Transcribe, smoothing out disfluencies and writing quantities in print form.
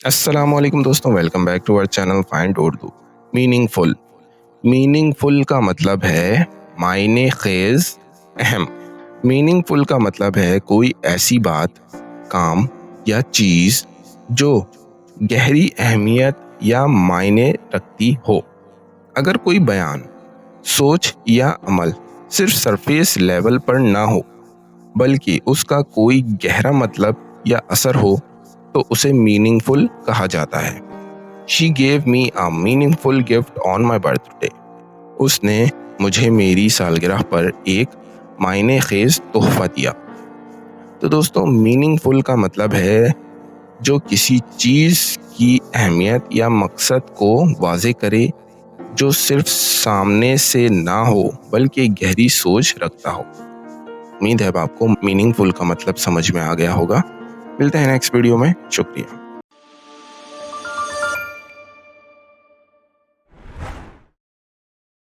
السلام علیکم دوستوں، ویلکم بیک ٹو اور چینل فائنڈ اردو۔ میننگ فل کا مطلب ہے معنی خیز، اہم۔ میننگ فل کا مطلب ہے کوئی ایسی بات، کام یا چیز جو گہری اہمیت یا معنی رکھتی ہو۔ اگر کوئی بیان، سوچ یا عمل صرف سرفیس لیول پر نہ ہو بلکہ اس کا کوئی گہرا مطلب یا اثر ہو تو اسے میننگ فل کہا جاتا ہے۔ She gave me a meaningful gift on my birthday. اس نے مجھے میری سالگرہ پر ایک معنی خیز تحفہ دیا۔ تو دوستوں، میننگ فل کا مطلب ہے جو کسی چیز کی اہمیت یا مقصد کو واضح کرے، جو صرف سامنے سے نہ ہو بلکہ گہری سوچ رکھتا ہو۔ امید ہے آپ کو میننگ فل کا مطلب سمجھ میں آ گیا ہوگا۔ ملتے ہیں نیکسٹ ویڈیو میں، شکریہ۔